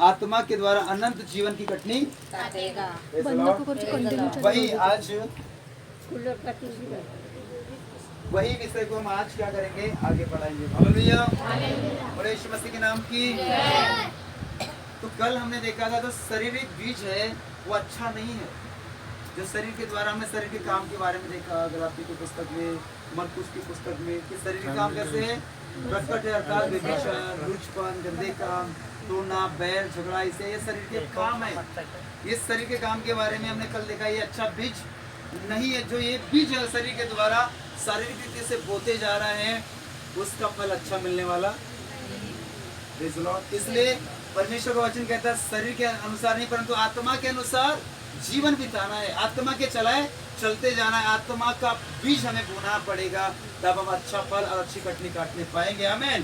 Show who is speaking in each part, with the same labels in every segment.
Speaker 1: आत्मा के द्वारा अनंत जीवन की कटनी
Speaker 2: काटेगा।
Speaker 1: वही आज वही विषय को हम आज क्या करेंगे, आगे पढ़ाएंगे। हालेलुया, बोले यीशु मसीह के नाम की। तो कल हमने देखा था जो शारीरिक बीज है वो अच्छा नहीं है। जो शरीर के द्वारा हमने शरीर के काम के बारे में देखा, गलाती की पुस्तक में, मरकुस की पुस्तक में, कि शरीर के काम कैसे है, प्रकट है, अर्थात व्यभिचार, लुचपन, गंदे काम, टोना, बैर, झगड़ा, इसे ये शरीर के काम है। इस शरीर के काम के बारे में हमने कल देखा, ये अच्छा बीज नहीं है। जो ये बीज है शरीर के द्वारा शारीरिक रीति से बोते जा रहे हैं, उसका फल अच्छा मिलने वाला। इसलिए परमेश्वर का वचन कहता है शरीर के अनुसार नहीं परंतु आत्मा के अनुसार जीवन बिताना है, आत्मा के चलाए चलते जाना है। आत्मा का बीज हमें बोना पड़ेगा, तब हम अच्छा फल और अच्छी कटनी काटने पाएंगे। आमीन,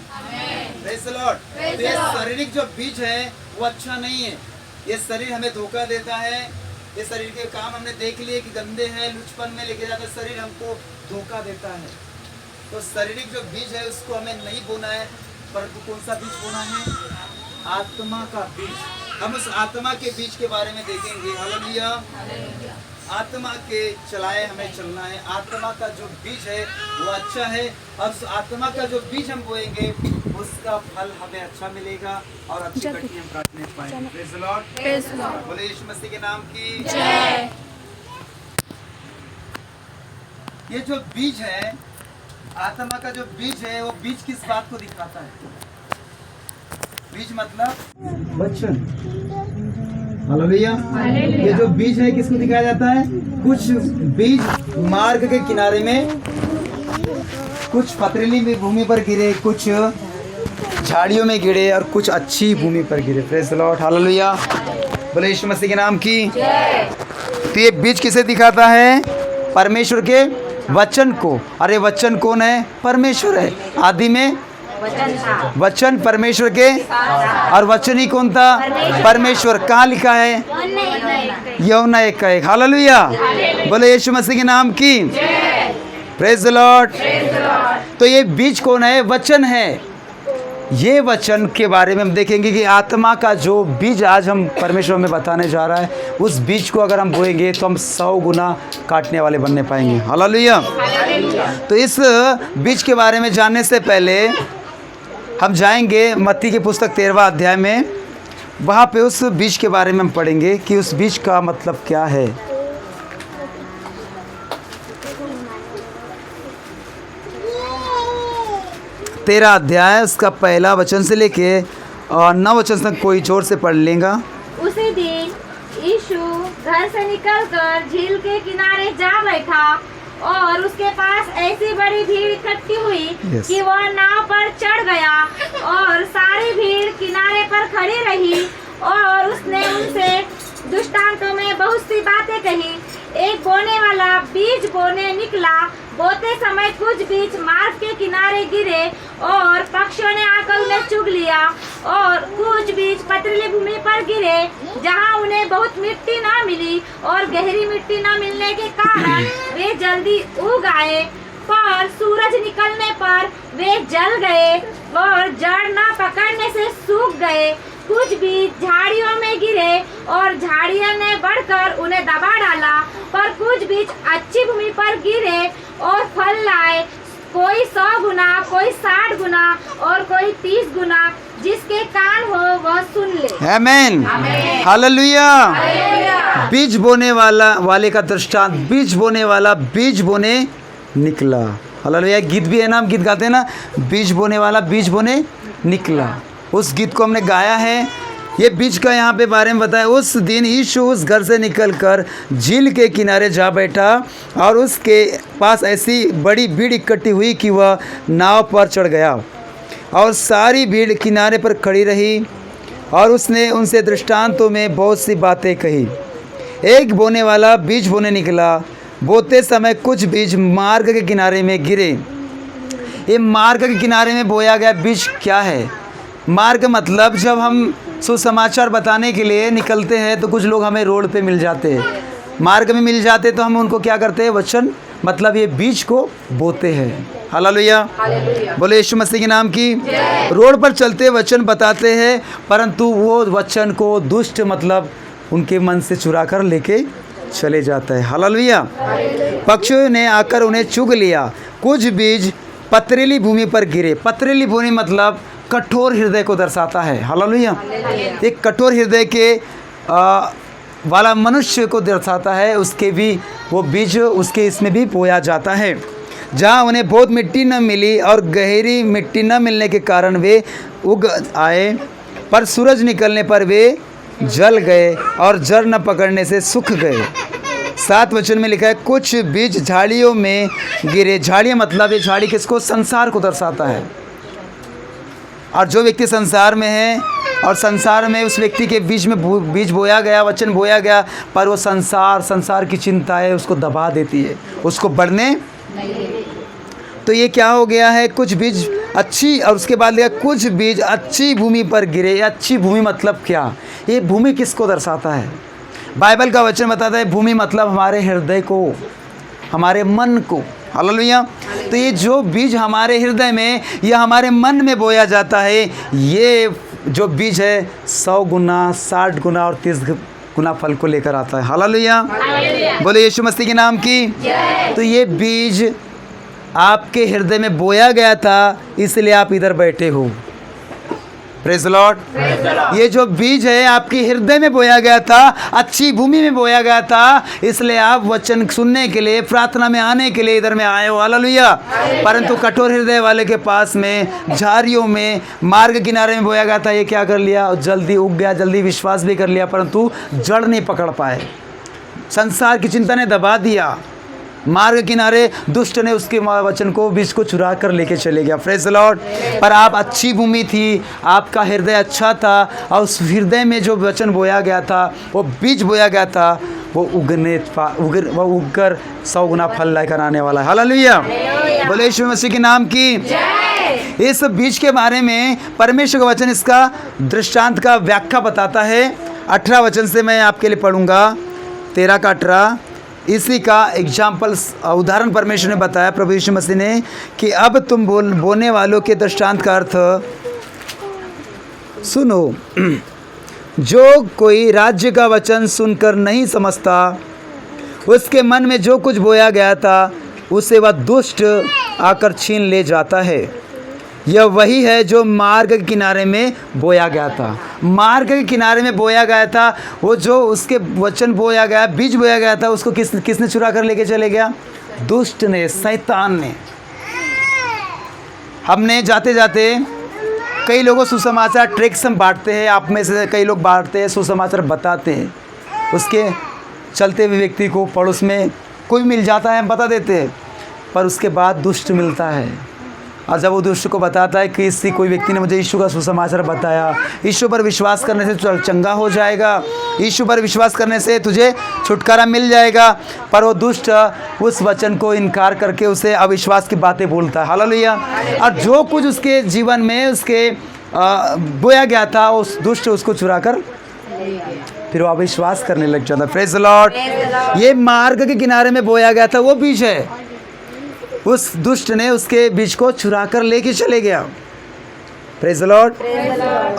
Speaker 1: प्रेज़ द लॉर्ड। तो ये शारीरिक जो बीज है वो अच्छा नहीं है। ये शरीर हमें धोखा देता है। ये शरीर के काम हमने देख लिए कि गंदे हैं, लुचपन में लेके जाता है, शरीर हमको धोखा देता है। तो शारीरिक जो बीज है उसको हमें नहीं बोना है, परंतु कौन सा बीज बोना है, आत्मा का बीज। हम उस आत्मा के बीज के बारे में देखेंगे। हालेलुया, आत्मा के चलाए हमें चलना है। आत्मा का जो बीज है वो अच्छा है, और उस आत्मा का जो बीज हम बोएंगे उसका फल हमें अच्छा मिलेगा और अच्छी कटनी हम काटने पाएंगे। Praise the Lord, praise the Lord. बोले यीशु मसीह के नाम की जय। ये जो बीज है, आत्मा का जो बीज है, वो बीज किस बात को दिखाता है? बीज मतलब वचन। हालेलुया। ये जो बीज है किसको दिखाया जाता है? कुछ बीज मार्ग के किनारे में, कुछ पथरीली भूमि पर गिरे, कुछ झाड़ियों में गिरे और कुछ अच्छी भूमि पर गिरे। Praise the Lord, hallelujah. बोले यीशु मसीह के नाम की जय। तो ये बीज किसे दिखाता है? परमेश्वर के वचन को। अरे वचन कौन है? परमेश्वर है। आदि में वचन परमेश्वर के, और वचन ही कौन था? परमेश्वर। कहाँ लिखा है? यूहन्ना 1:1। हालेलुया, बोले यीशु मसीह के नाम की प्रेज़ द लॉर्ड। तो ये बीज कौन है? वचन है। ये वचन के बारे में हम देखेंगे कि आत्मा का जो बीज आज हम परमेश्वर में बताने जा रहा है, उस बीज को अगर हम बोएंगे तो हम 100 गुना काटने वाले बनने पाएंगे। हालेलुया। तो इस बीज के बारे में जानने से पहले हम जाएंगे मत्ती की पुस्तक 13वां अध्याय में। वहाँ पे उस बीज के बारे में हम पढ़ेंगे कि उस बीज का मतलब क्या है। तेरा अध्याय उसका पहला वचन से लेके और 9 वचन तक कोई जोर से पढ़ लेगा।
Speaker 2: उसी दिन यीशु घर से निकलकर झील के किनारे जा बैठा और उसके पास ऐसी बड़ी भीड़ इकट्ठी हुई कि वह नाव पर चढ़ गया और सारी भीड़ किनारे पर खड़ी रही और उसने उनसे दृष्टांतों में बहुत सी बातें कही। एक बोने वाला बीज बोने निकला। बोते समय कुछ बीज मार्ग के किनारे गिरे और पक्षियों ने आकर उन्हें चुग लिया, और कुछ बीज पथरीली भूमि पर गिरे जहां उन्हें बहुत मिट्टी न मिली, और गहरी मिट्टी न मिलने के कारण वे जल्दी उग आए, पर सूरज निकलने पर वे जल गए और जड़ न पकड़ने से सूख गए। कुछ बीज झाड़ियों में गिरे और झाड़ियों ने बढ़कर उन्हें दबा डाला, पर कुछ बीज अच्छी भूमि पर गिरे और फल लाए, कोई 100 गुना, कोई 60 गुना और कोई 30 गुना। जिसके कान हो वह सुन ले। आमीन, हालेलुया। बीज बोने वाले का दृष्टांत, बीज बोने वाला बीज बोने निकला। हालेलुया। गीत भी है ना, हम गीत गाते हैं ना, बीज बोने वाला बीज बोने निकला। उस गीत को हमने गाया है। ये बीज का यहाँ पे बारे में बताया। उस दिन यीशु उस घर से निकलकर झील के किनारे जा बैठा और उसके पास ऐसी बड़ी भीड़ इकट्ठी हुई कि वह नाव पर चढ़ गया और सारी भीड़ किनारे पर खड़ी रही, और उसने उनसे दृष्टांतों में बहुत सी बातें कही। एक बोने वाला बीज बोने निकला। बोते समय कुछ बीज मार्ग के किनारे में गिरे। ये मार्ग के किनारे में बोया गया बीज क्या है? मार्ग मतलब जब हम सुसमाचार बताने के लिए निकलते हैं तो कुछ लोग हमें रोड पे मिल जाते हैं, मार्ग में मिल जाते, तो हम उनको क्या करते हैं? वचन
Speaker 1: मतलब ये बीज को बोते हैं। हालेलुया, बोले यीशु मसीह के नाम की। रोड पर चलते वचन बताते हैं, परंतु वो वचन को दुष्ट मतलब उनके मन से चुरा कर लेके चले जाता है। हालेलुया। पक्षियों ने आकर उन्हें चुग लिया। कुछ बीज पथरीली भूमि पर गिरे। पथरीली भूमि मतलब कठोर हृदय को दर्शाता है। हालेलुया। एक कठोर हृदय के वाला मनुष्य को दर्शाता है। उसके भी वो बीज उसके इसमें भी बोया जाता है। जहाँ उन्हें बहुत मिट्टी न मिली और गहरी मिट्टी न मिलने के कारण वे उग आए, पर सूरज निकलने पर वे जल गए और जड़ न पकड़ने से सूख गए। 7 वचन में लिखा है, कुछ बीज झाड़ियों में गिरे। झाड़ियाँ मतलब ये झाड़ी किसको? संसार को दर्शाता है। और जो व्यक्ति संसार में है और संसार में उस व्यक्ति के बीच में बीज बोया गया, वचन बोया गया, पर वो संसार की चिंता है उसको दबा देती है, उसको बढ़ने। तो ये क्या हो गया है? कुछ बीज अच्छी, और उसके बाद लिखा कुछ बीज अच्छी भूमि पर गिरे। अच्छी भूमि मतलब क्या? ये भूमि किसको दर्शाता है? बाइबल का वचन बताता है भूमि मतलब हमारे हृदय को, हमारे मन को। हालेलुया। तो ये जो बीज हमारे हृदय में या हमारे मन में बोया जाता है, ये जो बीज है 100 गुना, 60 गुना और 30 गुना फल को लेकर आता है। हालेलुया। बोले यीशु मसीह के नाम की। तो ये बीज आपके हृदय में बोया गया था, इसलिए आप इधर बैठे हो। Praise the Lord. ये जो बीज है आपके हृदय में बोया गया था, अच्छी भूमि में बोया गया था, इसलिए आप वचन सुनने के लिए, प्रार्थना में आने के लिए इधर में आए हो। हालेलुया। परंतु कठोर हृदय वाले के पास में, झाड़ियों में, मार्ग किनारे में बोया गया था, ये क्या कर लिया? जल्दी उग गया, जल्दी विश्वास भी कर लिया, परंतु जड़ नहीं पकड़ पाए। संसार की चिंता ने दबा दिया। मार्ग किनारे दुष्ट ने उसके वचन को, बीज को चुरा कर लेके चले गया। Praise the Lord. पर आप अच्छी भूमि थी, आपका हृदय अच्छा था, और उस हृदय में जो वचन बोया गया था, वो बीज बोया गया था, वो उगकर 100 गुना फल लेकर आने वाला है। हालेलुया। बोले यीशु मसीह के नाम की। इस बीज के बारे में परमेश्वर का वचन इसका दृष्टांत का व्याख्या बताता है। 18 वचन से मैं आपके लिए पढ़ूंगा, 13 का 18। इसी का एग्जाम्पल, उदाहरण परमेश्वर ने बताया, प्रभु यीशु मसीह ने, कि अब तुम बोने वालों के दृष्टांत का अर्थ सुनो। जो कोई राज्य का वचन सुनकर नहीं समझता, उसके मन में जो कुछ बोया गया था, उसे वह दुष्ट आकर छीन ले जाता है। यह वही है जो मार्ग के किनारे में बोया गया था। मार्ग के किनारे में बोया गया था, वो जो उसके वचन बोया गया, बीज बोया गया था, उसको किसने चुरा कर लेके चले गया? दुष्ट ने, शैतान ने। हमने जाते जाते कई लोगों सुसमाचार ट्रैक्स हम बांटते हैं, आप में से कई लोग बांटते हैं, सुसमाचार बताते हैं। उसके चलते हुए व्यक्ति को पड़ोस में कोई मिल जाता है, हम बता देते हैं, पर उसके बाद दुष्ट मिलता है। और जब वो दुष्ट को बताता है कि इससे कोई व्यक्ति ने मुझे यीशु का सुसमाचार बताया, यीशु पर विश्वास करने से तू चंगा हो जाएगा, यीशु पर विश्वास करने से तुझे छुटकारा मिल जाएगा, पर वो दुष्ट उस वचन को इनकार करके उसे अविश्वास की बातें बोलता है। हालेलुया। और जो कुछ उसके जीवन में उसके बोया गया था, उस दुष्ट उसको चुरा कर फिर वो अविश्वास करने लग जाता है। Praise the Lord. ये मार्ग के किनारे में बोया गया था, वो बीज है। उस दुष्ट ने उसके बीज को चुरा कर लेके चले गया। Praise the Lord.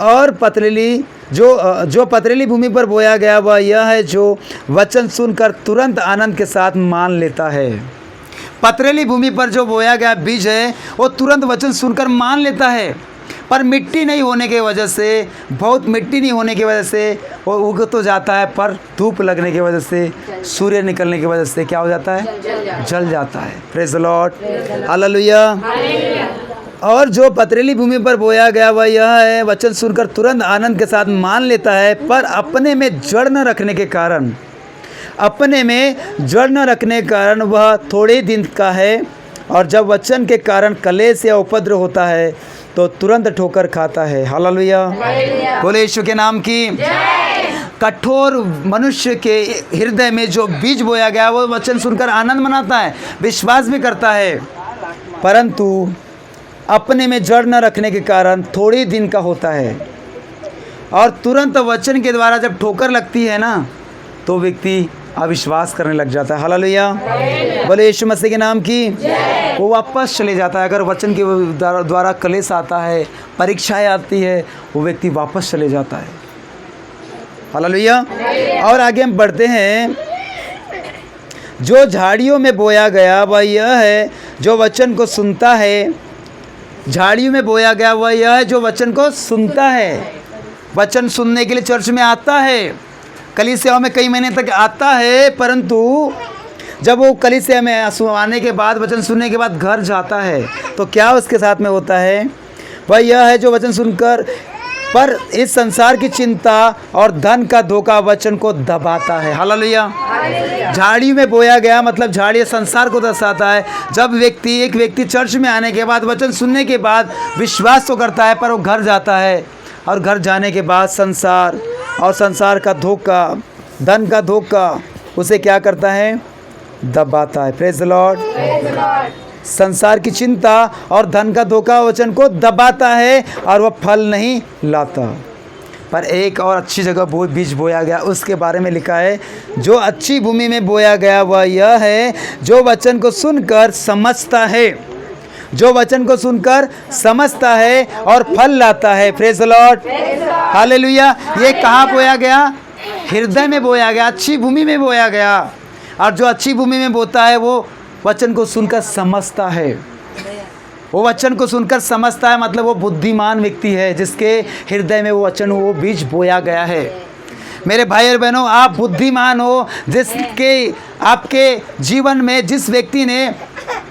Speaker 1: और पथरीली जो पथरीली भूमि पर बोया गया, वह यह है जो वचन सुनकर तुरंत आनंद के साथ मान लेता है। पथरीली भूमि पर जो बोया गया बीज है, वो तुरंत वचन सुनकर मान लेता है, पर मिट्टी नहीं होने की वजह से, बहुत मिट्टी नहीं होने की वजह से वो उग तो जाता है, पर धूप लगने की वजह से, सूर्य निकलने की वजह से क्या हो जाता है? जल जाता है। Praise the Lord. हालेलुया। और जो पथरीली भूमि पर बोया गया, वह यह है, वचन सुनकर तुरंत आनंद के साथ मान लेता है, पर अपने में जड़ न रखने के कारण वह थोड़े दिन का है, और जब वचन के कारण कलेश या उपद्रव होता है तो तुरंत ठोकर खाता है। हालेलुया। बोले यीशु के नाम की। कठोर मनुष्य के हृदय में जो बीज बोया गया, वो वचन सुनकर आनंद मनाता है, विश्वास भी करता है, परंतु अपने में जड़ न रखने के कारण थोड़े दिन का होता है, और तुरंत वचन के द्वारा जब ठोकर लगती है ना, तो व्यक्ति अविश्वास करने लग जाता है। हालेलुया, बोले यीशु मसीह के नाम की। वो वापस चले जाता है। अगर वचन के द्वारा क्लेश आता है, परीक्षाएं आती है, वो व्यक्ति वापस चले जाता है। हालेलुया। और आगे हम बढ़ते हैं। जो झाड़ियों में बोया गया वह यह है जो वचन को सुनता है। झाड़ियों में बोया गया वह यह है जो वचन को सुनता है। वचन सुनने के लिए चर्च में आता है, कलीसिया में कई महीने तक आता है, परंतु जब वो कलीसिया में आने के बाद, वचन सुनने के बाद घर जाता है, तो क्या उसके साथ में होता है? वह यह है जो वचन सुनकर पर इस संसार की चिंता और धन का धोखा वचन को दबाता है। हालेलुया। झाड़ी में बोया गया मतलब झाड़ी संसार को दर्शाता है। जब एक व्यक्ति चर्च में आने के बाद, वचन सुनने के बाद विश्वास तो करता है, पर वो घर जाता है, और घर जाने के बाद संसार और संसार का धोखा, धन का धोखा उसे क्या करता है? दबाता है। Praise the Lord. संसार की चिंता और धन का धोखा वचन को दबाता है और वह फल नहीं लाता। पर एक और अच्छी जगह बीज बोया गया, उसके बारे में लिखा है, जो अच्छी भूमि में बोया गया वह यह है जो वचन को सुनकर समझता है, जो वचन को सुनकर समझता है और फल लाता है। Praise the Lord. हालेलुया। ये कहाँ बोया गया? हृदय में बोया गया, अच्छी भूमि में बोया गया। और जो अच्छी भूमि में बोता है वो वचन को सुनकर समझता है। वो वचन को सुनकर समझता है मतलब वो बुद्धिमान व्यक्ति है, जिसके हृदय में वो वचन, वो बीज बोया गया है। मेरे भाई और बहनों, आप बुद्धिमान हो, जिसके आपके जीवन में जिस व्यक्ति ने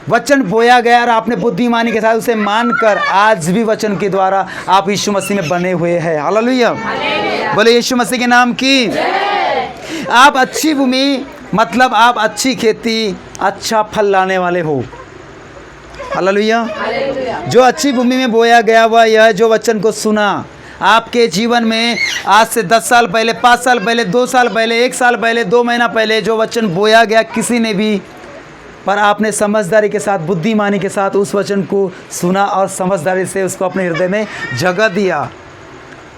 Speaker 1: वचन बोया गया और आपने बुद्धिमानी के साथ उसे मानकर आज भी वचन के द्वारा आप यीशु मसीह में बने हुए हैं। हालेलुया। बोले यीशु मसीह के नाम की। आप अच्छी भूमि मतलब आप अच्छी खेती, अच्छा फल लाने वाले हो। हालेलुया। जो अच्छी भूमि में बोया गया वह यह जो वचन को सुना। आपके जीवन में आज से 10 साल पहले, 5 साल पहले, 2 साल पहले, 1 साल पहले, 2 महीना पहले जो वचन बोया गया किसी ने भी, पर आपने समझदारी के साथ, बुद्धिमानी के साथ उस वचन को सुना और समझदारी से उसको अपने हृदय में जगह दिया,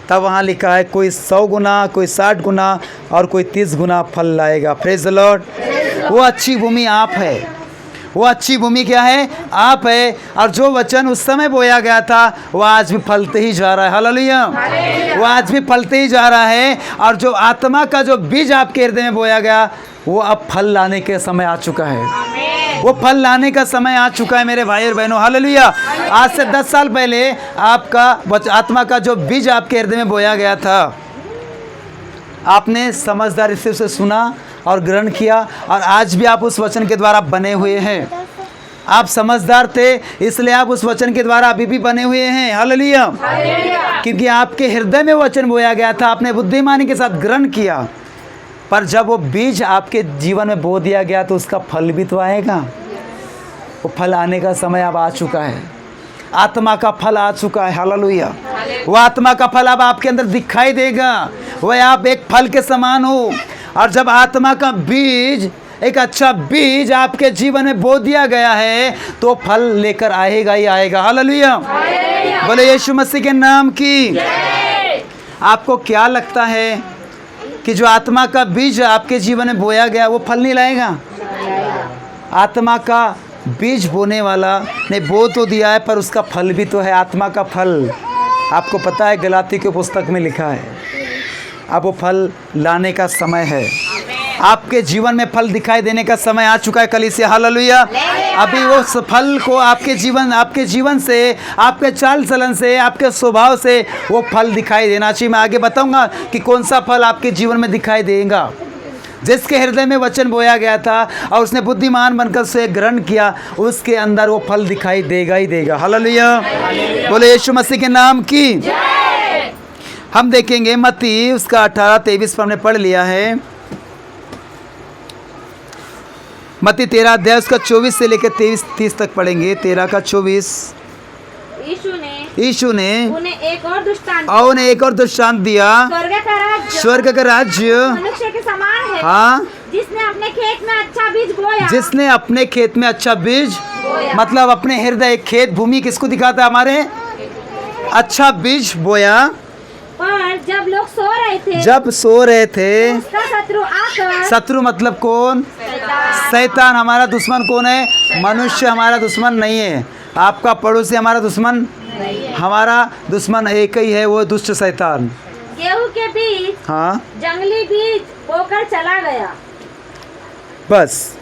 Speaker 1: तब वहाँ लिखा है कोई 100 गुना, कोई 60 गुना और कोई 30 गुना फल लाएगा। Praise the Lord. वो अच्छी भूमि आप है। वो अच्छी भूमि क्या है? आप है। और जो वचन उस समय बोया गया था वो आज भी फलते ही जा रहा है। हालेलुया। वो आज भी फलते ही जा रहा है। और जो आत्मा का जो बीज आपके हृदय में बोया गया वो अब फल लाने के समय आ चुका है। वो फल लाने का समय आ चुका है मेरे भाई और बहनों। हालेलुया। आज से 10 साल पहले आपका आत्मा का जो बीज आपके हृदय में बोया गया था, आपने समझदारी से उसे सुना और ग्रहण किया, और आज भी आप उस वचन के द्वारा बने हुए हैं। आप समझदार थे, इसलिए आप उस वचन के द्वारा अभी भी बने हुए हैं। हालेलुया। क्योंकि आपके हृदय में वचन बोया गया था, आपने बुद्धिमानी के साथ ग्रहण किया। पर जब वो बीज आपके जीवन में बो दिया गया तो उसका फल भी तो आएगा। वो फल आने का समय अब आ चुका है। आत्मा का फल आ चुका है। हालेलुया। वो आत्मा का फल अब आपके अंदर दिखाई देगा। वह आप एक फल के समान हो। और जब आत्मा का बीज, एक अच्छा बीज आपके जीवन में बो दिया गया है तो फल लेकर आएगा ही आएगा। हालेलुया। बोले यीशु मसीह के नाम की। आपको क्या लगता है कि जो आत्मा का बीज आपके जीवन में बोया गया वो फल नहीं लाएगा? आत्मा का बीज बोने वाला ने बो तो दिया है, पर उसका फल भी तो है। आत्मा का फल आपको पता है, गलाती की पुस्तक में लिखा है। अब वो फल लाने का समय है। आपके जीवन में फल दिखाई देने का समय आ चुका है कलीसिया। हालेलुया। अभी वो फल को आपके जीवन से, आपके चाल चलन से, आपके स्वभाव से वो फल दिखाई देना चाहिए। मैं आगे बताऊंगा कि कौन सा फल आपके जीवन में दिखाई देगा। जिसके हृदय में वचन बोया गया था और उसने बुद्धिमान बनकर उसे ग्रहण किया, उसके अंदर वो फल दिखाई देगा ही देगा। हालेलुया। बोले यीशु मसीह के नाम की। हम देखेंगे मत्ती उसका 18-23 पर हमने पढ़ लिया है। मत्ती 13 अध्याय उसका 24 से लेकर 23-30 तक पढ़ेंगे। 13 का 24। यीशु ने
Speaker 2: उन्हें एक और दृष्टांत दिया।
Speaker 1: स्वर्ग का राज्य
Speaker 2: मनुष्य के समान है।
Speaker 1: हाँ,
Speaker 2: जिसने अपने खेत में अच्छा बीज बोया।
Speaker 1: जिसने अपने खेत में अच्छा बीज मतलब अपने हृदय, खेत भूमि किसको दिखाता है? हमारे अच्छा बीज बोया।
Speaker 2: पर जब लोग सो रहे थे,
Speaker 1: उसका
Speaker 2: शत्रु आकर,
Speaker 1: शत्रु मतलब कौन? शैतान। हमारा दुश्मन कौन है? मनुष्य हमारा दुश्मन नहीं है। आपका पड़ोसी हमारा दुश्मन, हमारा दुश्मन एक ही है, वो दुष्ट शैतान।
Speaker 2: गेहूं के बीच
Speaker 1: हाँ,
Speaker 2: जंगली बीज बोकर चला गया।
Speaker 1: बस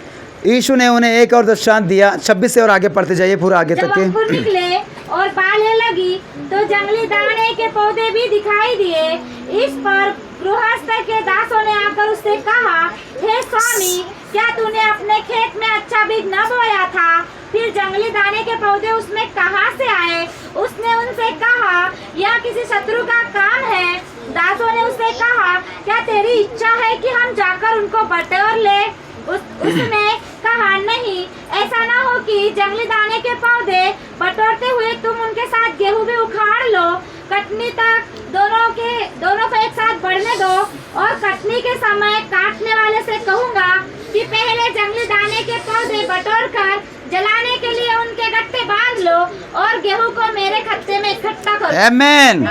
Speaker 1: यीशु ने उन्हें एक और दृष्टांत दिया। 26 से और आगे पढ़ते जाइए, पूरा आगे
Speaker 2: जब
Speaker 1: तक के।
Speaker 2: अंकुर निकले और बालें लगी तो जंगली दाने के पौधे भी दिखाई दिए। इस पर गृहस्थ के दासों ने आकर उससे कहा, हे स्वामी, क्या तूने अपने खेत में अच्छा बीज न बोया था? फिर जंगली दाने के पौधे उसमें कहाँ से आए? उसने उनसे कहा, यह किसी शत्रु का काम है। दासों ने उससे कहा, क्या तेरी इच्छा है कि हम जाकर उनको बटोर ले? उसने कहा, नहीं, ऐसा ना हो कि जंगली दाने के पौधे बटोरते हुए तुम उनके साथ गेहूं भी उखाड़ लो। कटनी तक दोनों को एक साथ बढ़ने दो, और कटनी के समय काटने वाले से कहूँगा कि पहले जंगली दाने के पौधे बटोर कर जलाने के लिए उनके गट्टे बांध लो, और गेहूं को मेरे खत्ते में इकट्ठा करो।
Speaker 1: आमेन,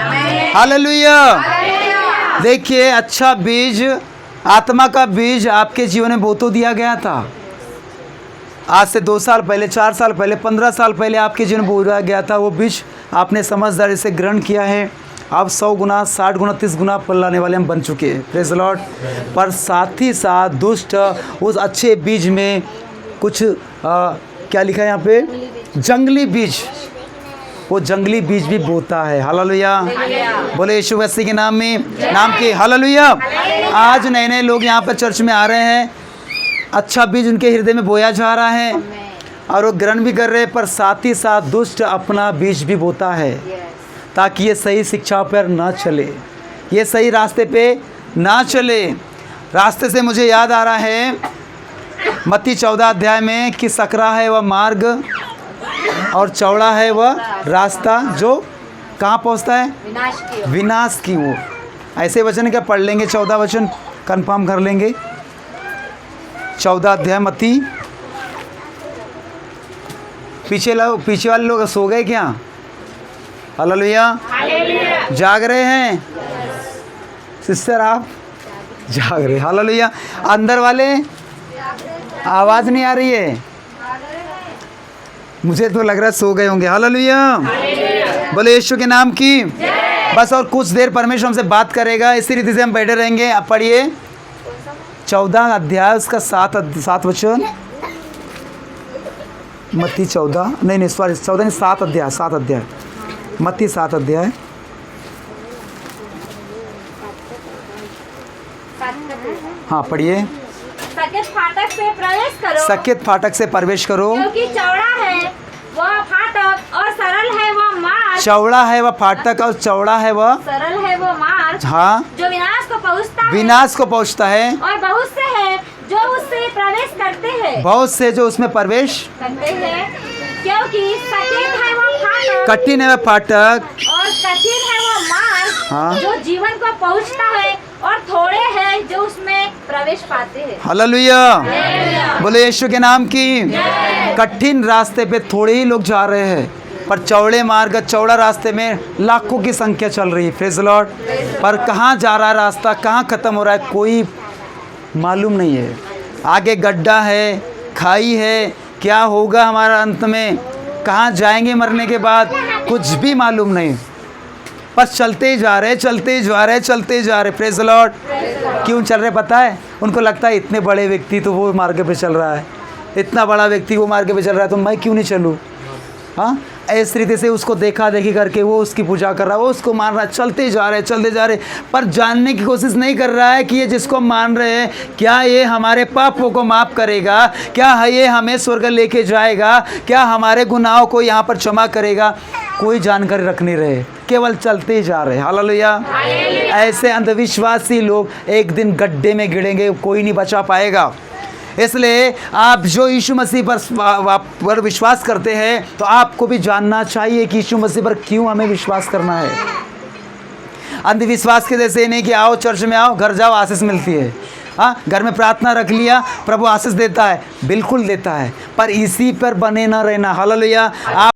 Speaker 1: हालेलुया। देखिए, अच्छा बीज, आत्मा का बीज आपके जीवन में बो तो दिया गया था। आज से 2 साल पहले, 4 साल पहले, 15 साल पहले आपके जीवन में बोया गया था। वो बीज आपने समझदारी से ग्रहण किया है। अब 100 गुना, 60 गुना, 30 गुना फल लाने वाले हम बन चुके हैं। Praise the Lord. पर साथ ही साथ दुष्ट उस अच्छे बीज में कुछ क्या लिखा है यहाँ पे? जंगली बीज। वो जंगली बीज भी बोता है। हालेलुया। बोले यीशु मसीह के नाम में, नाम के हालेलुया। आज नए नए लोग यहाँ पर चर्च में आ रहे हैं। अच्छा बीज उनके हृदय में बोया जा रहा है और वो ग्रहण भी कर रहे हैं, पर साथ ही साथ दुष्ट अपना बीज भी बोता है ताकि ये सही शिक्षा पर ना चले, ये सही रास्ते पे ना चले। रास्ते से मुझे याद आ रहा है मत्ती 14 अध्याय में कि सकरा है वह मार्ग और चौड़ा है वह रास्ता जो कहाँ पहुँचता है? विनाश की ओर। ऐसे वचन क्या पढ़ लेंगे? 14 वचन कंफर्म कर लेंगे। 14 अध्याय मत्ती। पीछे वाले लोग सो गए क्या? हालेलुया। जाग रहे हैं सिस्टर? आप जाग रहे? हालेलुया। अंदर वाले आवाज़ नहीं आ रही है? मुझे तो लग रहा है सो गए होंगे। हालेलुया। बोले यीशु के नाम की। बस और कुछ देर परमेश्वर हमसे बात करेगा, इसी रीति से हम बैठे रहेंगे। आप पढ़िए 14 अध्याय उसका 7 वचन। मत्ती 14 नहीं सॉरी 14 नहीं 7 अध्याय मत्ती 7 अध्याय। हाँ पढ़िए।
Speaker 2: सकेत फाटक से प्रवेश करो।
Speaker 1: सकेत फाटक से प्रवेश करो,
Speaker 2: क्योंकि चौड़ा है वह फाटक और सरल है वह मार्ग।
Speaker 1: चौड़ा है वह फाटक और चौड़ा है वह
Speaker 2: सरल है वो मार्ग।
Speaker 1: हाँ,
Speaker 2: जो विनाश को पहुँचता है।
Speaker 1: विनाश को पहुँचता है।
Speaker 2: और बहुत से हैं जो उससे प्रवेश करते हैं।
Speaker 1: बहुत से जो उसमें प्रवेश
Speaker 2: करते हैं, क्योंकि सकेत है वो फाटक।
Speaker 1: कठिन है वह फाटक
Speaker 2: और कठिन है वो मार्ग।
Speaker 1: हाँ।
Speaker 2: जो जीवन को पहुँचता है, और थोड़े हैं जो उसमें प्रवेश पाते हैं।
Speaker 1: हालेलुया। बोले यीशु के नाम की। कठिन रास्ते पे थोड़े ही लोग जा रहे हैं, पर चौड़े मार्ग, चौड़ा रास्ते में लाखों की संख्या चल रही है। Praise the Lord. पर कहाँ जा रहा है रास्ता, कहाँ ख़त्म हो रहा है, कोई मालूम नहीं है। आगे गड्ढा है, खाई है, क्या होगा हमारा अंत में, कहाँ जाएंगे मरने के बाद, कुछ भी मालूम नहीं। बस चलते ही जा रहे, चलते ही जा रहे, चलते ही जा रहे। Praise the Lord. क्यों चल रहे पता है? उनको लगता है इतने बड़े व्यक्ति तो वो मार्ग पे चल रहा है, इतना बड़ा व्यक्ति वो मार्ग पे चल रहा है, तो मैं क्यों नहीं चलूँ? हाँ, इस रीति से उसको देखा देखी करके वो उसकी पूजा कर रहा है, वो उसको मान रहा है। चलते जा रहे, चलते जा रहे, पर जानने की कोशिश नहीं कर रहा है कि ये जिसको मान रहे हैं, क्या ये हमारे पापों को माफ़ करेगा? क्या ये हमें स्वर्ग लेके जाएगा? क्या हमारे गुनाहों को यहाँ पर क्षमा करेगा? कोई जानकारी रख नहीं रहे, केवल चलते ही जा रहे। हालेलुया। ऐसे अंधविश्वासी लोग एक दिन गड्ढे में गिरेंगे, कोई नहीं बचा पाएगा। इसलिए आप जो यीशु मसीह पर विश्वास करते हैं, तो आपको भी जानना चाहिए कि यीशु मसीह पर क्यों हमें विश्वास करना है। अंधविश्वास के जैसे नहीं कि आओ चर्च में आओ, घर जाओ, आशीष मिलती है। हाँ, घर में प्रार्थना रख लिया, प्रभु आशीष देता है, बिल्कुल देता है, पर इसी पर बने ना रहना। हालेलुया। आप